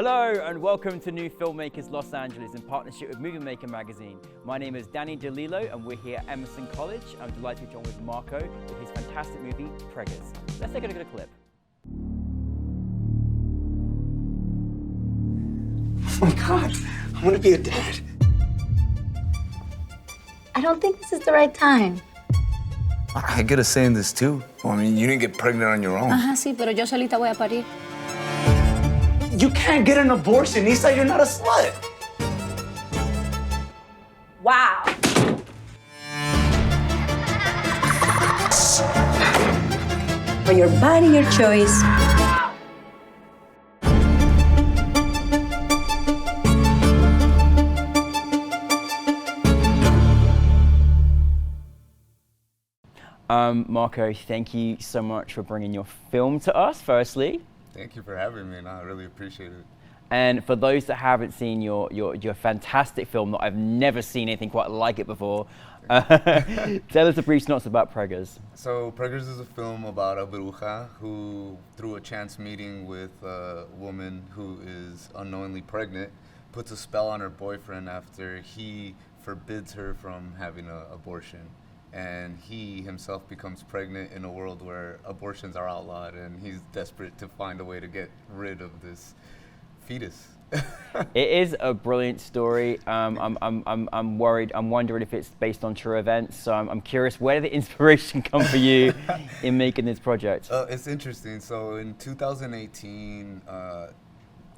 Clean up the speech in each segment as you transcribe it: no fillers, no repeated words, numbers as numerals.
Hello and welcome to New Filmmakers Los Angeles in partnership with Movie Maker magazine. My name is Danny DeLillo and we're here at Emerson College. I'm delighted to be joined with Marco with his fantastic movie, Preggers. Let's take a look at a clip. Oh my God, I want to be a dad. I don't think this is the right time. I get a say in this too. Well, I mean, you didn't get pregnant on your own. Ajá, sí, pero yo solita voy a parir. You can't get an abortion, Isa. You're not a slut. Wow. For your body, your choice. Marco, thank you so much for bringing your film to us, firstly. Thank you for having me, and I really appreciate it. And for those that haven't seen your fantastic film that I've never seen anything quite like it before, tell us a brief synopsis about Preggers. So Preggers is a film about a bruja who, through a chance meeting with a woman who is unknowingly pregnant, puts a spell on her boyfriend after he forbids her from having an abortion. And he himself becomes pregnant in a world where abortions are outlawed, and he's desperate to find a way to get rid of this fetus. It is a brilliant story. I'm worried. I'm wondering if it's based on true events. So I'm curious, where did the inspiration come for you in making this project? It's interesting. So in 2018,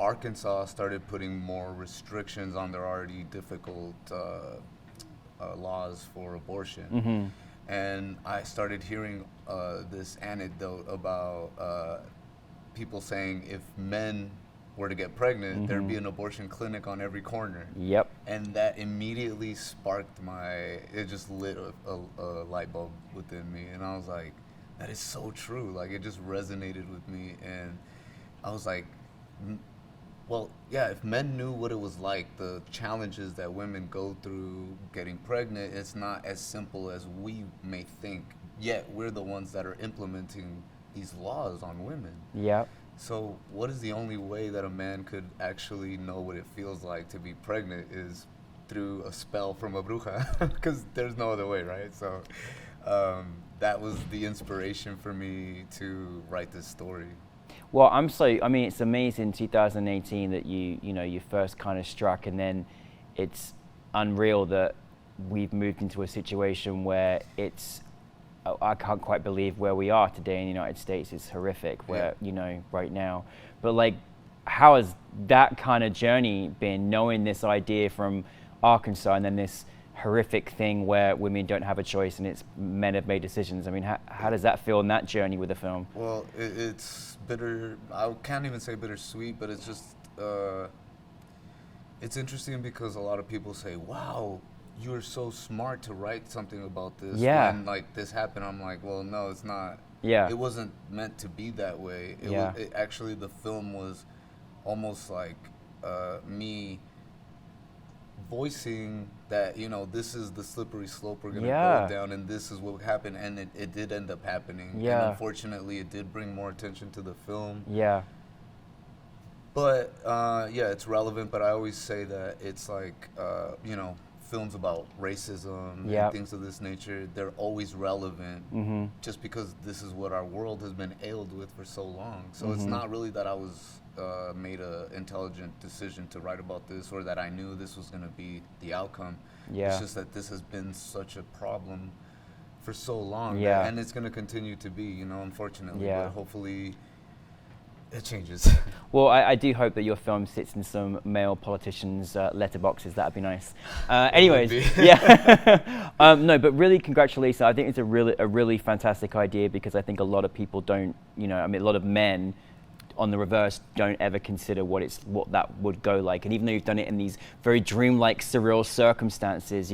Arkansas started putting more restrictions on their already difficult laws for abortion. Mm-hmm. And I started hearing this anecdote about people saying if men were to get pregnant, mm-hmm. there'd be an abortion clinic on every corner. Yep. And that immediately sparked it just lit a light bulb within me. And I was like, that is so true. Like, it just resonated with me. And I was like, well, yeah, if men knew what it was like, the challenges that women go through getting pregnant, it's not as simple as we may think. Yet we're the ones that are implementing these laws on women. Yep. So what is the only way that a man could actually know what it feels like to be pregnant is through a spell from a bruja, because there's no other way, right? So that was the inspiration for me to write this story. Well, I mean, it's amazing 2018 that you first kind of struck, and then it's unreal that we've moved into a situation where I can't quite believe where we are today in the United States. It's horrific where, right now. But like, how has that kind of journey been, knowing this idea from Arkansas and then this horrific thing where women don't have a choice and men have made decisions? I mean, how does that feel in that journey with the film? Well, it's bitter. I can't even say bittersweet, but it's just, it's interesting because a lot of people say, wow, you're so smart to write something about this. Yeah. When like this happened, I'm like, well, no, it's not. Yeah. It wasn't meant to be that way. Actually, the film was almost like me voicing that, this is the slippery slope we're going to go down, and this is what happened, and it did end up happening. Yeah. And unfortunately, it did bring more attention to the film. Yeah. But, it's relevant, but I always say that it's like, films about racism and things of this nature, they're always relevant just because this is what our world has been ailed with for so long. So it's not really that I was made an intelligent decision to write about this or that I knew this was going to be the outcome. Yeah. It's just that this has been such a problem for so long. Yeah. And it's going to continue to be, unfortunately. Yeah. But hopefully it changes. Well, I do hope that your film sits in some male politicians' letterboxes. That'd be nice. Anyways, yeah. No, but really, congratulations. I think it's a really fantastic idea because I think a lot of people don't, a lot of men, on the reverse, don't ever consider what that would go like. And even though you've done it in these very dreamlike, surreal circumstances,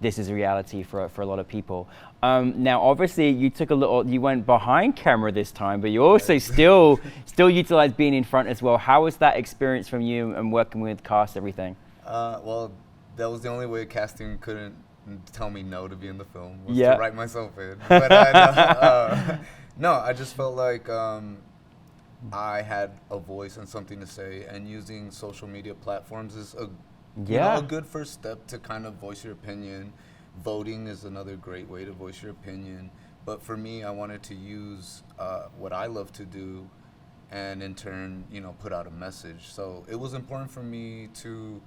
this is a reality for a lot of people. Now, obviously, you went behind camera this time, but you also still utilized being in front as well. How was that experience from you and working with cast, everything? Well, that was the only way casting couldn't tell me no to be in the film, was to write myself in. But no, I just felt like I had a voice and something to say, and using social media platforms is a Yeah. a good first step to kind of voice your opinion. Voting is another great way to voice your opinion. But for me, I wanted to use what I love to do, and in turn, put out a message. So it was important for me to.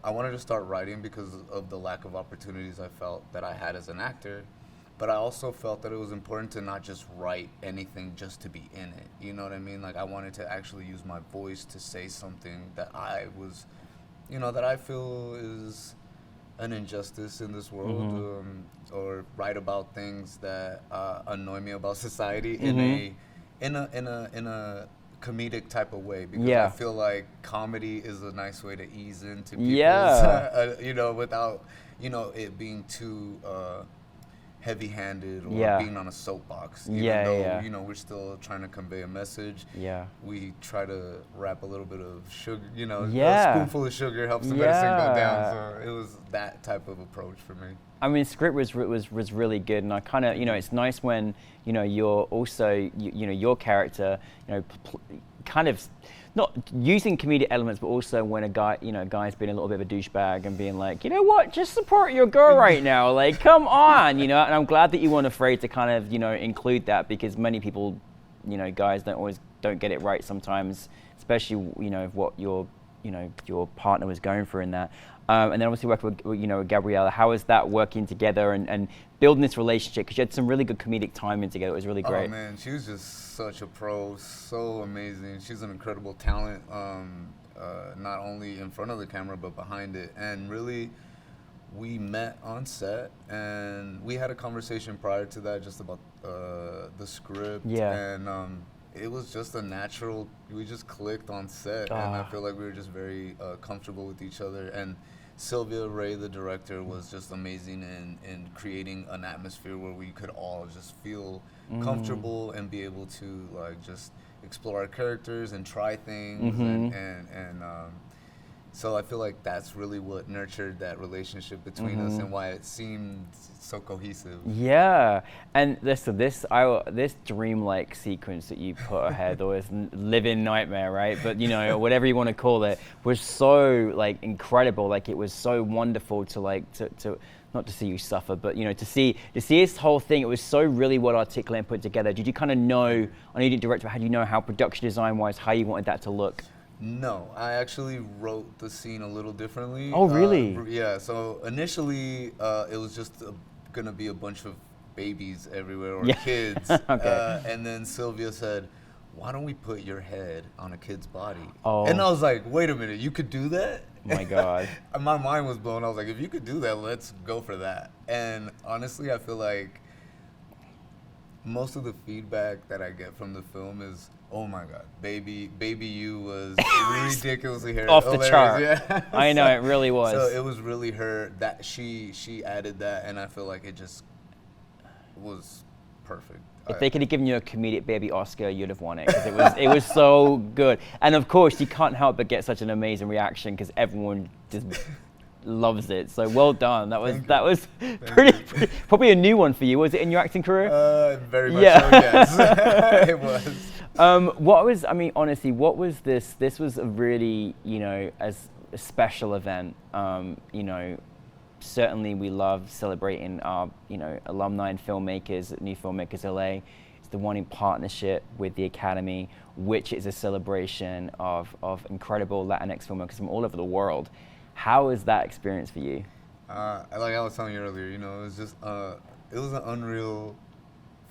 I wanted to start writing because of the lack of opportunities I felt that I had as an actor. But I also felt that it was important to not just write anything just to be in it. You know what I mean? Like, I wanted to actually use my voice to say something that I was, that I feel is an injustice in this world, or write about things that annoy me about society in a comedic type of way, because I feel like comedy is a nice way to ease into people's, without it being too heavy-handed or being on a soapbox. Even though we're still trying to convey a message. We try to wrap a little bit of sugar. A spoonful of sugar helps the medicine go down. So it was that type of approach for me. I mean, script was really good, and I kind of, it's nice when you're also your character, kind of not using comedic elements, but also when a guy's being a little bit of a douchebag and being like, you know what, just support your girl right now, like, come on, And I'm glad that you weren't afraid to kind of, include that, because many people, guys don't get it right sometimes, especially, what your partner was going through in that. And then obviously working with, with Gabriella. How is that working together and building this relationship? Because you had some really good comedic timing together. It was really great. Oh man, she was just such a pro, so amazing. She's an incredible talent, not only in front of the camera but behind it. And really, we met on set and we had a conversation prior to that just about the script. And it was just a natural, we just clicked on set, and I feel like we were just very comfortable with each other. And Sylvia Ray, the director, was just amazing in creating an atmosphere where we could all just feel comfortable and be able to like just explore our characters and try things. And so I feel like that's really what nurtured that relationship between us and why it seemed so cohesive. Yeah, and this dreamlike sequence that you put ahead, or this living nightmare, right? But whatever you want to call it, was so like incredible. Like, it was so wonderful to not to see you suffer, but to see this whole thing. It was so really well articulated and put together. Did you kind of know? I know you didn't direct, but how do you know how production design wise, how you wanted that to look? No, I actually wrote the scene a little differently. Oh, really? Yeah, so initially it was just gonna be a bunch of babies everywhere, or kids. Okay. And then Sylvia said, why don't we put your head on a kid's body? Oh. And I was like, wait a minute, you could do that? Oh my God. My mind was blown. I was like, if you could do that, let's go for that. And honestly, I feel like most of the feedback that I get from the film is, oh my God, baby you was ridiculously off the chart. Yeah. I know, it really was. So it was really her that she added that, and I feel like it just was perfect. If they could have given you a comedic baby Oscar, you'd have won it, because it was so good. And of course, you can't help but get such an amazing reaction because everyone just loves it. So well done. That was pretty probably a new one for you. Was it in your acting career? Very much so, yes. It was. Honestly, what was this? This was a really, as a special event. Certainly we love celebrating our, alumni and filmmakers at NewFilmmakers LA. It's the one in partnership with the Academy, which is a celebration of incredible Latinx filmmakers from all over the world. How was that experience for you? Like I was telling you earlier, it was just, it was an unreal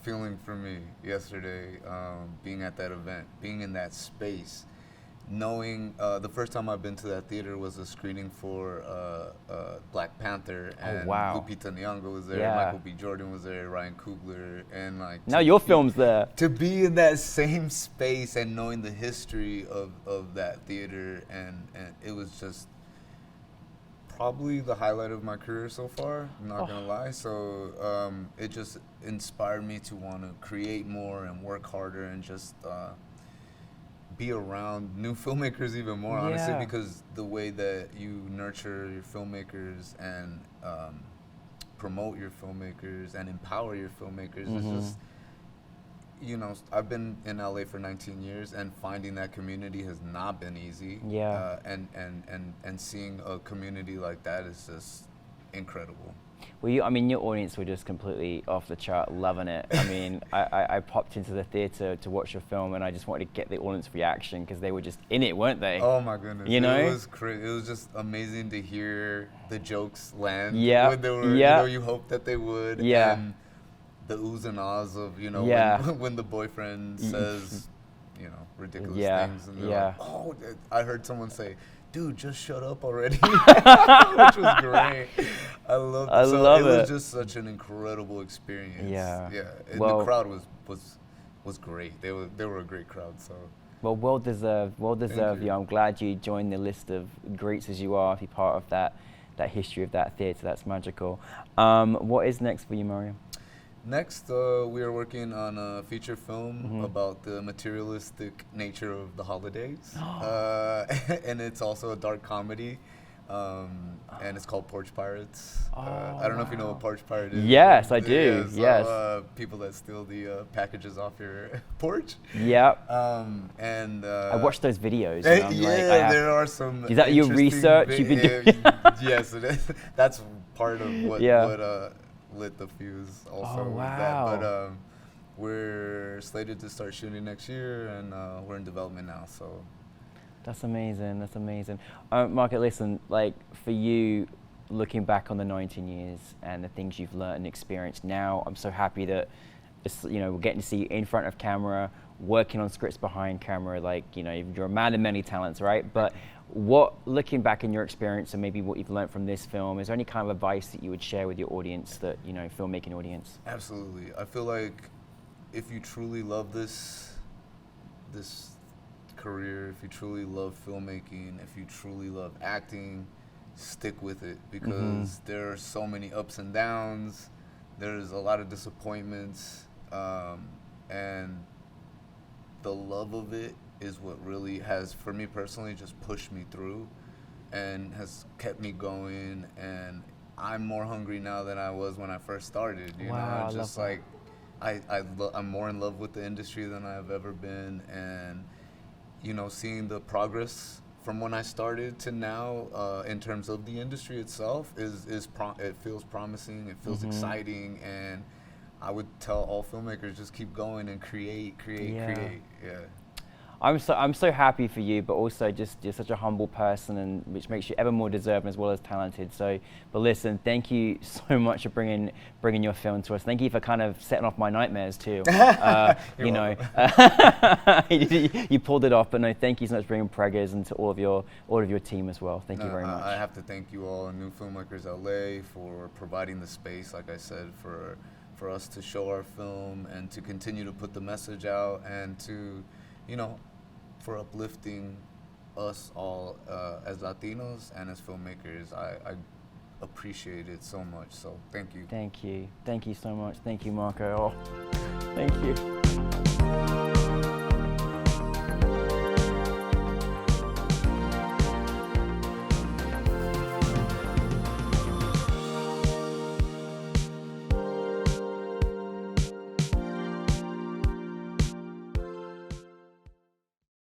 feeling for me yesterday, being at that event, being in that space, knowing the first time I've been to that theater was a screening for Black Panther, and Lupita Nyong'o was there, Michael B. Jordan was there, Ryan Coogler, and like now your film's there. To be in that same space and knowing the history of that theater, and it was just probably the highlight of my career so far, I'm not gonna lie. So it just inspired me to want to create more and work harder and just be around new filmmakers even more, honestly, because the way that you nurture your filmmakers and promote your filmmakers and empower your filmmakers is just, you know, I've been in LA for 19 years, and finding that community has not been easy. Yeah. And seeing a community like that is just incredible. Well, I mean, your audience were just completely off the chart, loving it. I mean, I popped into the theater to watch your film, and I just wanted to get the audience reaction because they were just in it, weren't they? Oh my goodness! You know, it was crazy. It was just amazing to hear the jokes land. Yeah. When they were, Yeah. you know, you hoped that they would. Yeah. And the oohs and ahs of, you know, Yeah. when the boyfriend says, you know, ridiculous Yeah. things, and they're Yeah. like, oh, I heard someone say, dude, just shut up already, which was great. I love it. It was just such an incredible experience. Yeah. Yeah. And Well, the crowd was great. They were a great crowd. So. Well, well deserved, you. I'm glad you joined the list of greats as you are, to be part of that history of that theatre. That's magical. What is next for you, Mario? Next, we are working on a feature film about the materialistic nature of the holidays. And it's also a dark comedy. And it's called Porch Pirates. I don't know if you know what Porch Pirate is. Yes, I do. Yeah, so, people that steal the packages off your porch. Yep. I I watched those videos. And I'm like, there are some. Is that your research you've been doing? Yes, it is. That's part of what lit the fuse also. Oh, with wow. that. But we're slated to start shooting next year, and we're in development now. So. That's amazing. That's amazing. Mark, listen, like for you, looking back on the 19 years and the things you've learned and experienced now, I'm so happy that we're getting to see you in front of camera, working on scripts behind camera. Like, you know, you're a man of many talents, right? But looking back in your experience and maybe what you've learned from this film, is there any kind of advice that you would share with your audience, that, you know, filmmaking audience? Absolutely. I feel like if you truly love this career, if you truly love filmmaking, if you truly love acting, stick with it, because there are so many ups and downs. There's a lot of disappointments, and the love of it is what really has, for me personally, just pushed me through and has kept me going. And I'm more hungry now than I was when I first started. You Wow, know, just like I'm more in love with the industry than I've ever been, and you know, seeing the progress from when I started to now, in terms of the industry itself, it feels promising. It feels exciting, and I would tell all filmmakers, just keep going and create. Yeah. I'm so happy for you, but also just you're such a humble person, and which makes you ever more deserving as well as talented. So, but listen, thank you so much for bringing your film to us. Thank you for kind of setting off my nightmares too. You know, you pulled it off. But no, thank you so much for bringing Preggers and to all of your team as well. Thank you very much. I have to thank you all, NewFilmmakers LA, for providing the space, like I said, for us to show our film and to continue to put the message out, and to, you know, for uplifting us all as Latinos and as filmmakers. I appreciate it so much. So thank you. Thank you. Thank you so much. Thank you, Marco. Oh, thank you.